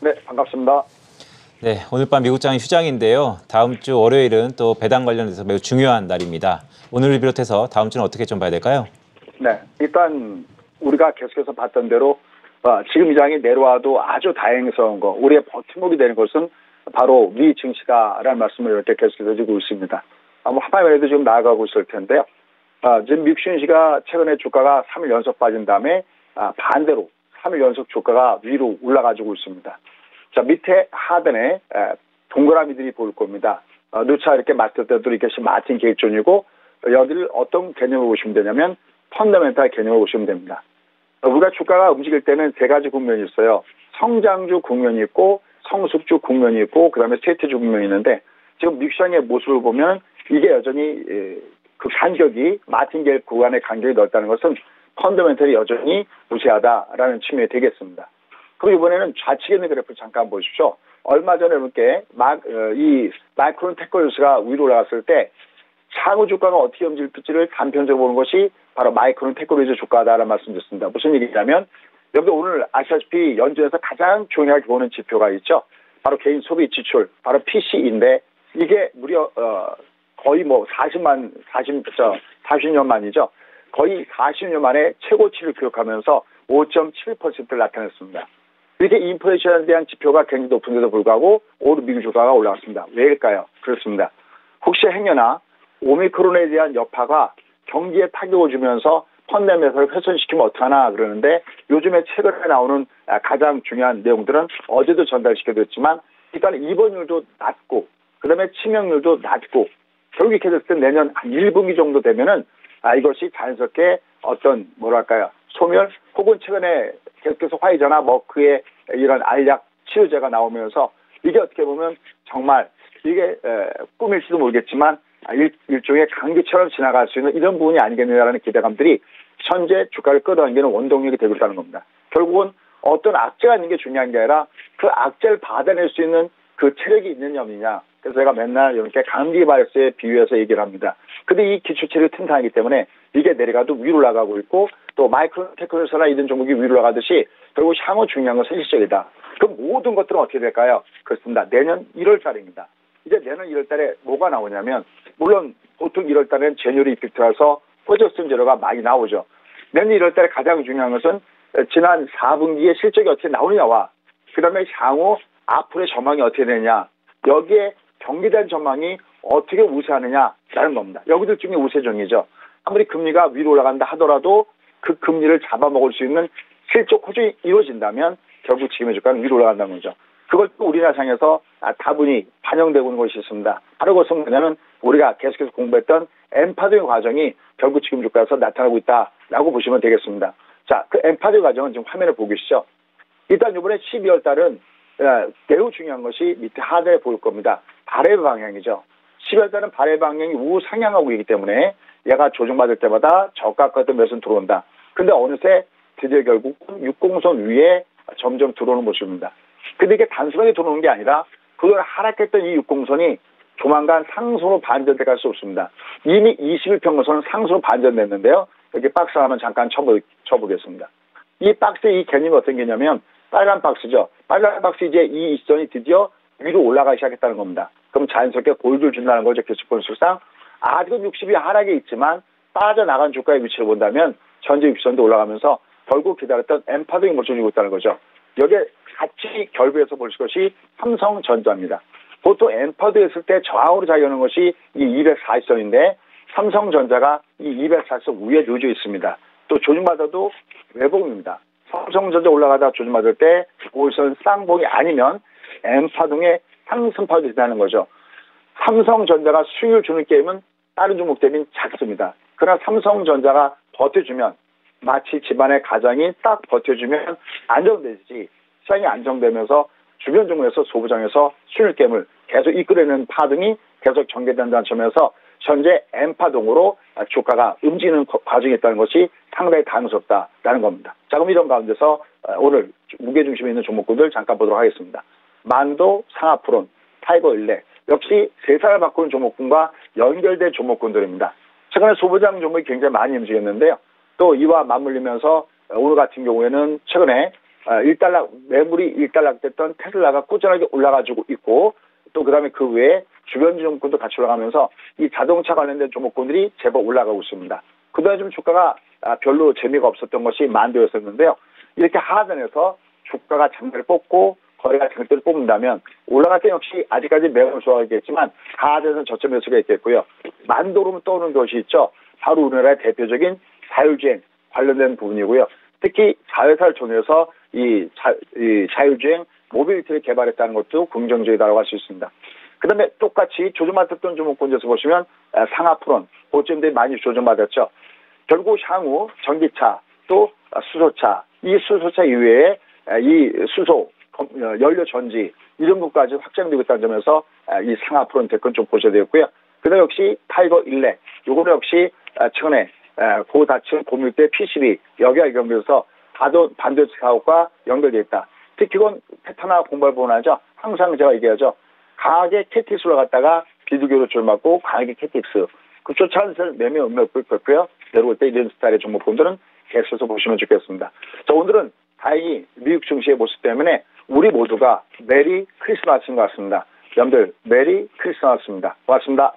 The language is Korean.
네, 반갑습니다. 네, 오늘 밤 미국장이 휴장인데요. 다음 주 월요일은 또 배당 관련해서 매우 중요한 날입니다. 오늘을 비롯해서 다음 주는 어떻게 좀 봐야 될까요? 네, 일단 우리가 계속해서 봤던 대로 지금 이 장이 내려와도 아주 다행스러운 거, 우리의 버팀목이 되는 것은 바로 미 증시다라는 말씀을 이렇게 계속해서 드리고 있습니다. 하반기에도 지금 나아가고 있을 텐데요. 지금 미국 증시가 최근에 주가가 3일 연속 빠진 다음에 반대로 3일 연속 주가가 위로 올라가지고 있습니다. 자, 밑에 하단에 동그라미들이 보일 겁니다. 누차 이렇게 맞을 때도 이것이 마틴 게이존이고 여기를 어떤 개념으로 보시면 되냐면 펀더멘탈 개념으로 보시면 됩니다. 우리가 주가가 움직일 때는 세 가지 국면이 있어요. 성장주 국면이 있고 성숙주 국면이 있고 그다음에 쇠퇴주 국면이 있는데 지금 미국 시장의 모습을 보면 이게 여전히 그 간격이 마틴게일 구간의 간격이 넓다는 것은 펀더멘털이 여전히 무시하다라는 측면이 되겠습니다. 그리고 이번에는 좌측에 있는 그래프 잠깐 보십시오. 얼마 전에 이렇게 이 마이크론 테크놀로지가 위로 올라갔을 때 차고 주가가 어떻게 움직일지를 단편적으로 보는 것이 바로 마이크론 테크놀로지 주가다라는 말씀드렸습니다. 무슨 얘기냐면 여기 오늘 아시다시피 연준에서 가장 중요하게 보는 지표가 있죠. 바로 개인 소비 지출, 바로 PC인데 이게 무려 거의 40년 만이죠. 거의 40년 만에 최고치를 기록하면서 5.7%를 나타냈습니다. 이렇게 인플레이션에 대한 지표가 굉장히 높은데도 불구하고 오늘 미국 주가가 올라갔습니다. 왜일까요? 그렇습니다. 혹시 행여나 오미크론에 대한 여파가 경기에 타격을 주면서 펀더멘털을 훼손시키면 어떡하나 그러는데 요즘에 최근에 나오는 가장 중요한 내용들은 어제도 전달시켜드렸지만 일단 입원율도 낮고 그다음에 치명률도 낮고 결국 이렇게 됐을 때 내년 한 1분기 정도 되면은 이것이 자연스럽게 어떤 뭐랄까요 소멸 혹은 최근에 계속해서 화이자나 머크의 이런 알약 치료제가 나오면서 이게 어떻게 보면 정말 이게 꿈일지도 모르겠지만 일종의 감기처럼 지나갈 수 있는 이런 부분이 아니겠느냐라는 기대감들이 현재 주가를 끌어당기는 원동력이 되고 있다는 겁니다. 결국은 어떤 악재가 있는 게 중요한 게 아니라 그 악재를 받아낼 수 있는 그 체력이 있느냐 없느냐. 그래서 제가 맨날 이렇게 감기 바이러스에 비유해서 얘기를 합니다. 근데 이 기초체력이 튼튼하기 때문에 이게 내려가도 위로 올라가고 있고 또 마이크론 테크놀로지나 이런 종목이 위로 올라가듯이 결국 향후 중요한 건 현실적이다. 그럼 모든 것들은 어떻게 될까요? 그렇습니다. 내년 1월 달입니다. 이제 내년 1월 달에 뭐가 나오냐면 물론 보통 1월 달에는 제뉴얼리 이펙트라서 포저슨 제로가 많이 나오죠. 내년 1월 달에 가장 중요한 것은 지난 4분기의 실적이 어떻게 나오느냐와 그다음에 향후 앞으로의 전망이 어떻게 되느냐 여기에 경기에 대한 전망이 어떻게 우세하느냐라는 겁니다. 여기들 중에 우세종이죠. 아무리 금리가 위로 올라간다 하더라도 그 금리를 잡아먹을 수 있는 실적 호전이 이루어진다면 결국 지금의 주가는 위로 올라간다는 거죠. 그걸 또 우리나라 상에서 다분히 반영되고 있는 것이 있습니다. 바로 그것은 뭐냐면 우리가 계속해서 공부했던 엠파도의 과정이 결국 지금 주가에서 나타나고 있다라고 보시면 되겠습니다. 자, 그 엠파도의 과정은 지금 화면에 보고 계시죠. 일단 이번에 12월 달은 매우 중요한 것이 밑에 하단에 보일 겁니다. 발해 방향이죠. 12월 달은 발해 방향이 우상향하고 있기 때문에 얘가 조정받을 때마다 저가 같은 매수는 들어온다. 근데 어느새 드디어 결국 60선 위에 점점 들어오는 모습입니다. 근데 이게 단순하게 들어오는 게 아니라 그걸 하락했던 이 60선이 조만간 상승으로 반전돼 갈 수 없습니다. 이미 21평선은 상승으로 반전됐는데요. 여기 박스 하나 잠깐 쳐보겠습니다. 이 박스의 이 개념이 어떤 개념이냐면 빨간 박스죠. 빨간 박스 이제 이 일선이 드디어 위로 올라가기 시작했다는 겁니다. 그럼 자연스럽게 골드를 준다는 거죠. 계속 본수상 아직은 60이 하락에 있지만 빠져나간 주가의 위치를 본다면 전체 60선도 올라가면서 결국 기다렸던 엠파도의 모습을 주고 있다는 거죠. 여기에 같이 결부해서 볼 것이 삼성전자입니다. 보통 엠파도 했을 때 저항으로 작용하는 것이 이 240선인데 삼성전자가 이 240선 위에 놓여져 있습니다. 또 조정받아도 외봉입니다. 삼성전자 올라가다 조정받을 때 5일선 쌍봉이 아니면 엠파동의 상승파도 된다는 거죠. 삼성전자가 수익을 주는 게임은 다른 종목 대비 작습니다. 그러나 삼성전자가 버텨주면 마치 집안의 가장이 딱 버텨주면 안정되지 시장이 안정되면서 주변 종목에서 소부장에서 수익 게임을 계속 이끌어내는 파동이 계속 전개된다는 점에서 현재 M파동으로 주가가 움직이는 과정이 있다는 것이 상당히 당황스럽다라는 겁니다. 자, 그럼 이런 가운데서 오늘 무게중심에 있는 종목군들 잠깐 보도록 하겠습니다. 만도, 상하프론, 타이거일렉 역시 세상을 바꾸는 종목군과 연결된 종목군들입니다. 최근에 소부장 종목이 굉장히 많이 움직였는데요. 또 이와 맞물리면서 오늘 같은 경우에는 최근에 1달러, 매물이 1달러 됐던 테슬라가 꾸준하게 올라가지고 있고, 또 그다음에 그 외에 주변 종목군도 같이 올라가면서 이 자동차 관련된 종목군들이 제법 올라가고 있습니다. 그동안 좀 주가가 별로 재미가 없었던 것이 만도였었는데요. 이렇게 하단에서 주가가 장대를 뽑고 거래가 장대를 뽑는다면 올라갈 때 역시 아직까지 매물 수가 있겠지만 하단에서는 저점 매수가 있겠고요. 만도로 떠오르는 것이 있죠. 바로 우리나라의 대표적인 자율주행 관련된 부분이고요. 특히 자회사를 통해서 이 자율주행 모빌리티를 개발했다는 것도 긍정적이다라고 할 수 있습니다. 그 다음에 똑같이 조정받았던 종목군에서 보시면 상하프론, 고점들이 많이 조정받았죠. 결국 향후 전기차 또 수소차, 이 수소차 이외에 이 수소, 연료 전지 이런 것까지 확장되고 있다는 점에서 이 상하프론 대권 좀 보셔야 되겠고요. 그 다음에 역시 타이거 일렉, 요거는 역시 최근에 고다층 고밀대 PCB 여기와 연결해서 반도체 사업과 연결되어 있다. 특히 이건 패턴화 공부를 보나죠. 항상 제가 얘기하죠. 강하게 KTX로 갔다가 비두교로 줄맞고 강하게 KTX. 그 쫓아가는 매매 음력을 뺐고요. 내려올 때 이런 스타일의 종목분들은 계속해서 보시면 좋겠습니다. 자, 오늘은 다행히 미국 증시의 모습 때문에 우리 모두가 메리 크리스마스인 것 같습니다. 여러분들 메리 크리스마스입니다. 고맙습니다.